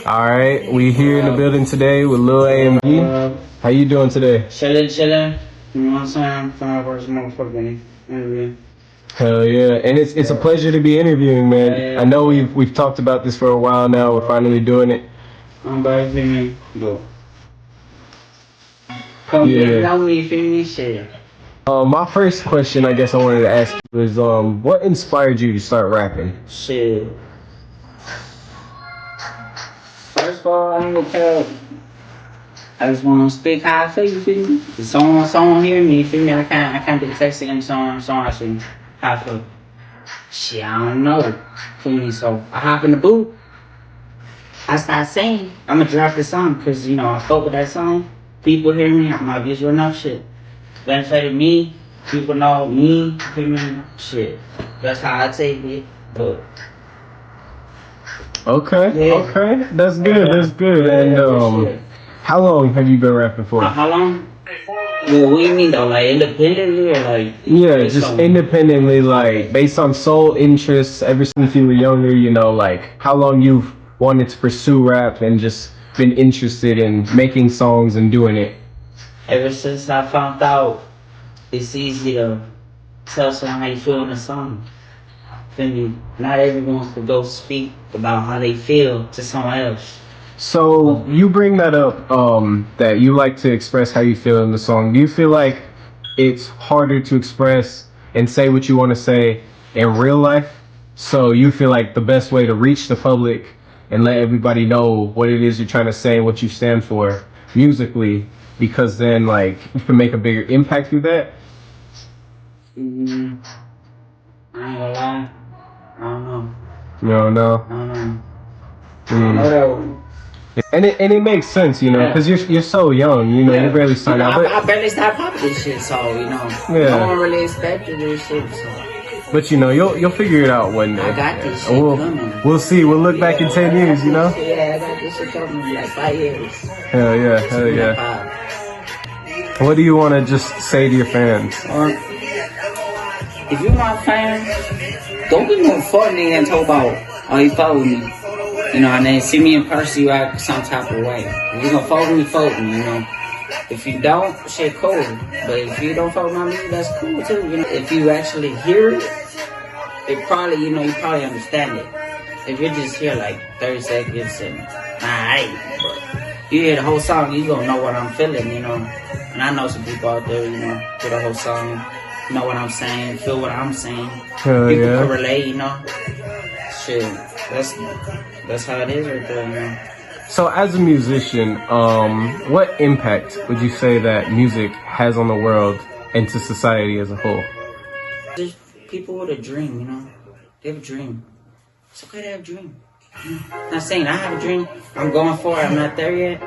All right, we here in the building today with LIL AMD. How you doing today? Chilling. You know what I'm saying? Trying to work some motherfucking interview. Hell yeah, and it's a pleasure to be interviewing, man. I know we've talked about this for a while now. We're finally doing it. I'm back to me. Go. Come get know me, feel me, shit. My first question, I guess I wanted to ask you is, what inspired you to start rapping? Shit. First of all, I ain't gonna tell. I just want to speak how I feel, you feel me? If someone hear me, you feel me? I can't be texting any song I feel how I feel. Shit, I don't know. Feel me? So I hop in the booth. I start saying, I'ma drop the song because, you know, I fuck with that song. People hear me, I'm not visual enough shit. Benefited me, people know me, feel me? Shit. That's how I take it. But Okay, that's good. And how long have you been rapping for? How long? Well, what do you mean though? Like independently or like? Yeah, just independently, like based on sole interests ever since you were younger, you know, like how long you've wanted to pursue rap and just been interested in making songs and doing it. Ever since I found out it's easy to tell someone how you feel in a song. Feel me? Not everyone wants to go speak about how they feel to someone else. So you bring that up, that you like to express how you feel in the song. Do you feel like it's harder to express and say what you want to say in real life? So you feel like the best way to reach the public and let everybody know what it is you're trying to say and what you stand for musically, because then like you can make a bigger impact through that? I ain't gonna lie. I don't know. No. I don't know. And it makes sense, you know, because you're so young, you know, you barely started out. I barely started popping this shit, so you know, no one really expected this shit. So. But you know, you'll figure it out one day. I got this shit coming. We'll see. We'll look back in 10 years, you know. Yeah, I got this shit coming in like 5 years. Hell yeah. What do you want to just say to your fans? If you're my fan, don't be no funny and talk about, oh, you follow me. You know, and then see me in person, you act some type of way. If you gonna follow me, you know. If you don't, shit, cool. But if you don't follow me, that's cool too. You know, if you actually hear it, you probably understand it. If you're just here like 30 seconds and, but you hear the whole song, you gonna know what I'm feeling, you know. And I know some people out there, you know, hear the whole song, know what I'm saying, feel what I'm saying. People can relate, you know. Shit, that's how it is right there, you know. So as a musician, what impact would you say that music has on the world and to society as a whole? There's people with a dream, you know. They have a dream. It's okay to have a dream. I'm not saying I have a dream. I'm going for it. I'm not there yet.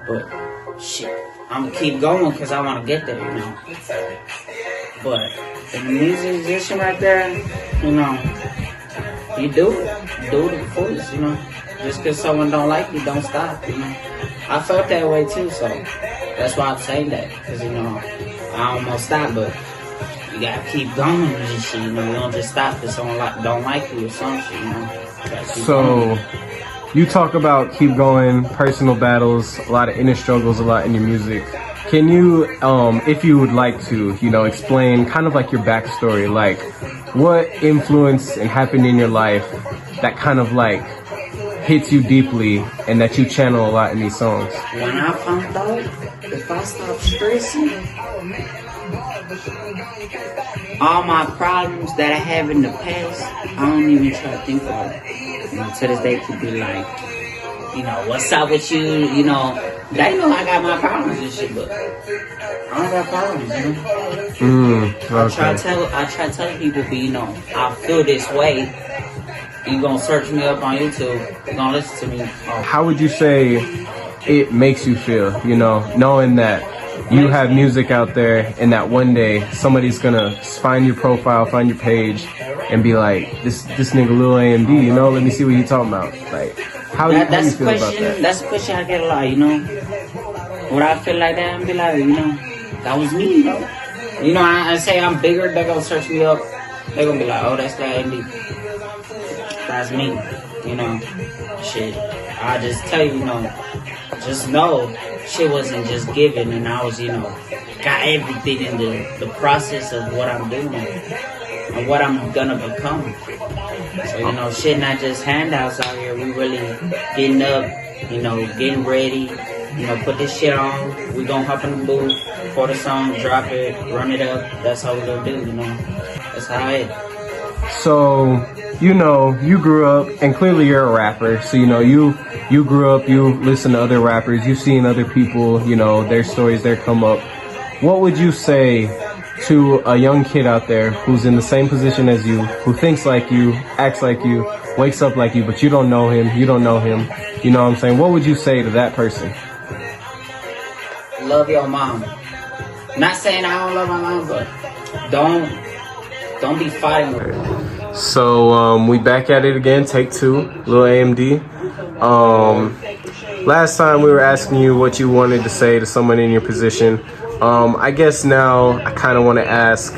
But, shit, I'm going to keep going because I want to get there, you know. But in the musician right there, you know, you do it to the fullest, you know. Just because someone don't like you, don't stop, you know. I felt that way too, so that's why I'm saying that. Because, you know, I almost stopped, but you got to keep going with this shit, you know. You don't just stop because someone don't like you or something, you know. So you talk about keep going, personal battles, a lot of inner struggles, a lot in your music. Can you, if you would like to, you know, explain kind of like your backstory, like what influence and happened in your life that kind of like hits you deeply and that you channel a lot in these songs? When I found out, if I stop stressing, all my problems that I have in the past, I don't even try to think about it. You know, to this day could be like, you know, what's up with you? You know, they know I got my problems and shit, but I don't got problems, you know. Okay. I try to tell people, but you know, I feel this way. You gonna search me up on YouTube, you gonna listen to me. How would you say it makes you feel, you know, knowing that you have music out there and that one day somebody's gonna find your profile, find your page and be like, this nigga Lil AMD, you know, let me see what you talking about. Like, how do you feel about that? That's a question I get a lot, you know. Would I feel like that and be like, you know, that was me, you know. You know, I say I'm bigger, they're gonna search me up, they're gonna be like, oh, that's Lil AMD. That's me, you know. Shit. I just tell you, just know shit wasn't just given, and I was, got everything in the process of what I'm doing and what I'm gonna become. So, shit not just handouts out here. We really getting up, getting ready, put this shit on. We gonna hop in the booth, for the song, drop it, run it up. That's how we gonna do, That's how it. So, you grew up, and clearly you're a rapper. So, you grew up, you listen to other rappers, you've seen other people, their stories, their come up. What would you say to a young kid out there who's in the same position as you, who thinks like you, acts like you, wakes up like you, but you don't know him, you know what I'm saying? What would you say to that person? Love your mom. Not saying I don't love my mom, but don't be fighting with her. So we back at it again, take 2, Lil AMD. Last time we were asking you what you wanted to say to someone in your position. I guess now I kind of want to ask,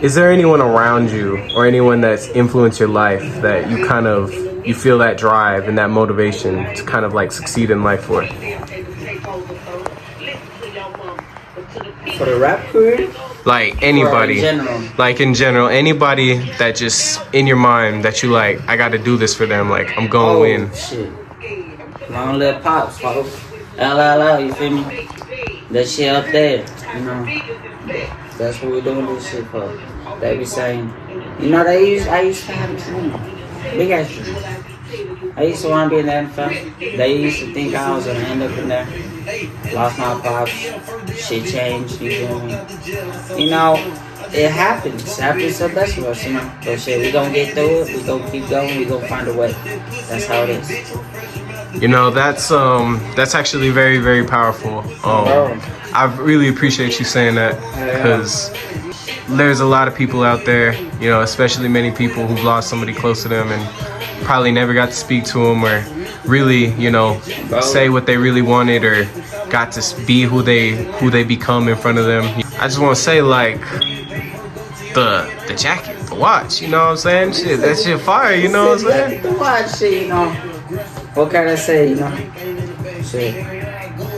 is there anyone around you or anyone that's influenced your life that you feel that drive and that motivation to kind of like succeed in life for? For the rap career? Like anybody, in general, anybody that just in your mind that you like, I got to do this for them. Like I'm going to win. Shit. My own little pops, folks. LIL, you feel me? That shit up there, That's what we're doing this shit for. They be saying, I used to have a dream. Big ass dream. I used to want to be in the NFL. They used to think I was going to end up in there. Lost my pops. Shit changed, you feel me? It happens. It happens to the best of us, But shit, we going to get through it. We going to keep going. We going to find a way. That's how it is. That's actually very, very powerful. I really appreciate you saying that, because there's a lot of people out there, especially many people who've lost somebody close to them and probably never got to speak to them or really, say what they really wanted or got to be who they become in front of them. I just want to say, like, the jacket, the watch, you know what I'm saying? Shit, that shit fire, you know what I'm saying? The watch shit, What can I say, Shit.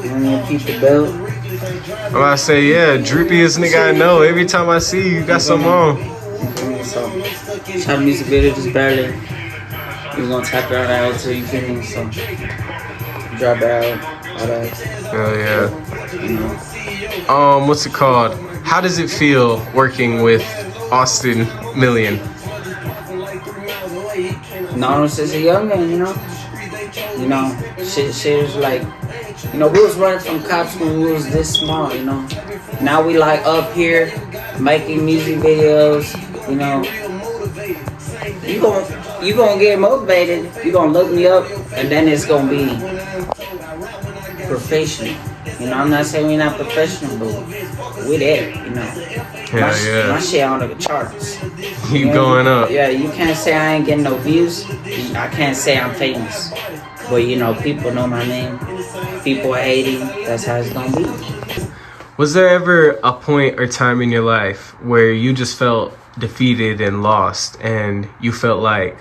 You want to keep the belt? I'm about to say, yeah, drippiest nigga I know. Every time I see you, got something on. So, shot music video just barely. We're gonna tap it out until you feel me, so drop it out, all that. Hell yeah. What's it called? How does it feel working with Austin Million? Known him since a young man, shit was like, we was running from cops when we was this small, Now we like up here, making music videos, You gonna get motivated, you gonna look me up, and then it's gonna be professional. I'm not saying we're not professional, but we're there, My shit on the charts. You going up. Yeah, you can't say I ain't getting no views. I can't say I'm famous. But, people know my name. People are hating. That's how it's gonna be. Was there ever a point or time in your life where you just felt defeated and lost, and you felt like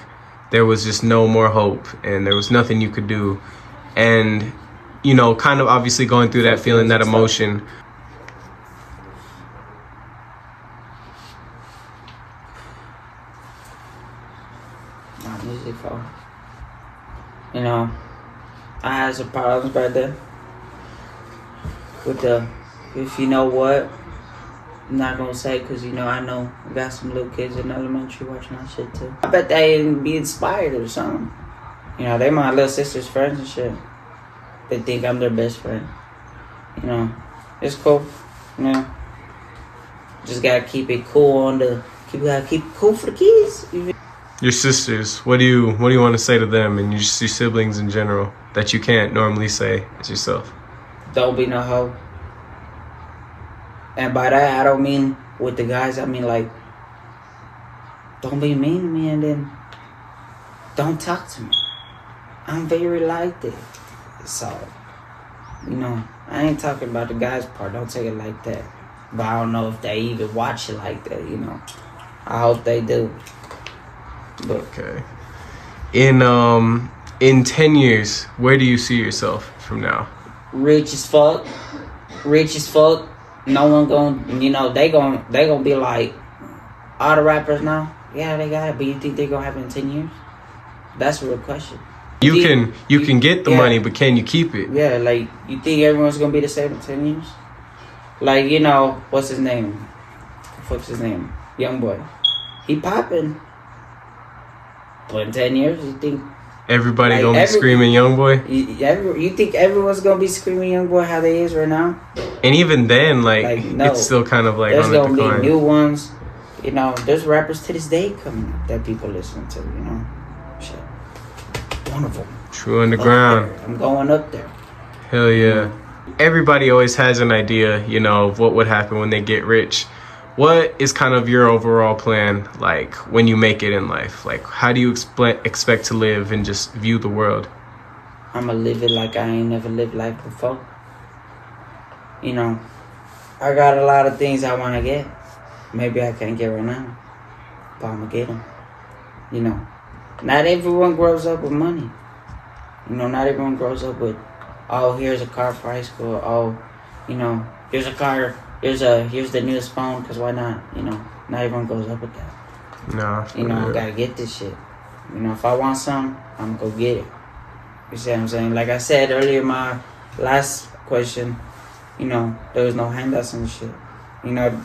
there was just no more hope and there was nothing you could do, and kind of obviously going through that feeling, that emotion? Not music for. I had some problems right there with if you know what, I'm not gonna say, because I know I got some little kids in elementary watching that shit too. I bet they be inspired or something. They my little sister's friends and shit. They think I'm their best friend. It's cool. Just gotta keep it cool keep it cool for the kids. Your sisters, what do you want to say to them and your siblings in general that you can't normally say as yourself? Don't be no hoe. And by that, I don't mean with the guys, I mean like, don't be mean to me and then don't talk to me. I'm very like that. So, I ain't talking about the guys part. Don't take it like that. But I don't know if they even watch it like that, I hope they do. But okay. In In 10 years, where do you see yourself from now? Rich as fuck. Rich as fuck. No one gonna, you know, they gonna be like, all the rappers now, yeah, they got it, but you think they gonna have it in 10 years? That's a real question. You can get the money, but can you keep it? Yeah, like, you think everyone's gonna be the same in 10 years? Like, you know, what's his name? What's his name? Young boy. He popping. But in 10 years, you think Everybody like, gonna be screaming Young Boy? you think everyone's gonna be screaming Young Boy how they is right now? And even then, No. it's still kind of like There's on the gonna decline. be new ones. You know, there's rappers to this day coming that people listen to, you know. Shit. One of them. True Underground. I'm going up there. Hell yeah. Everybody always has an idea, you know, of what would happen when they get rich. What is kind of your overall plan, like, when you make it in life? Like, how do you expect to live and just view the world? I'ma live it like I ain't never lived life before. You know, I got a lot of things I want to get. Maybe I can't get right now, but I'ma get them. You know, not everyone grows up with money. You know, not everyone grows up with, oh, here's a car for high school. Oh, you know, here's a car. Here's the newest phone, cause why not? You know, not everyone goes up with that. No. You know, I gotta get this shit. You know, if I want something, I'm gonna go get it. You see what I'm saying? Like I said earlier, my last question, you know, there was no handouts and shit. You know,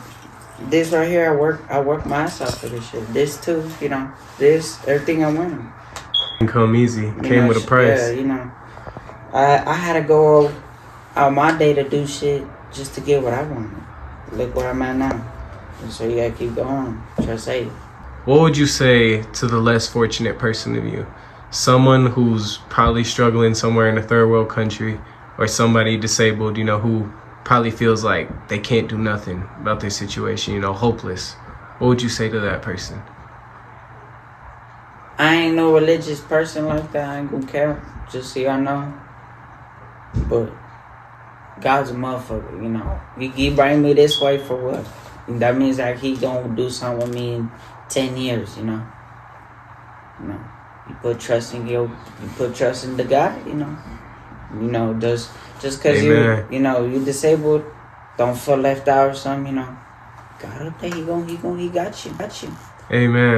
this right here, I work my ass off for this shit. This too, you know, this, everything I'm wearing. Come easy. You Came know, with a price. Yeah, you know, I had to go out my day to do shit just to get what I wanted. Look where I'm at now. And so you gotta keep going. Try to save. What would you say to the less fortunate person of you? Someone who's probably struggling somewhere in a third world country, or somebody disabled, you know, who probably feels like they can't do nothing about their situation, you know, hopeless. What would you say to that person? I ain't no religious person like that. I ain't gonna care. Just so y'all know. But God's a motherfucker, you know. He bring me this way for what? And that means like he gonna do something with me in 10 years, you know. You know. You put trust in you put trust in the God, you know. You know, just cause Amen. you disabled, don't feel left out or something, you know. God up there, he got you. Amen.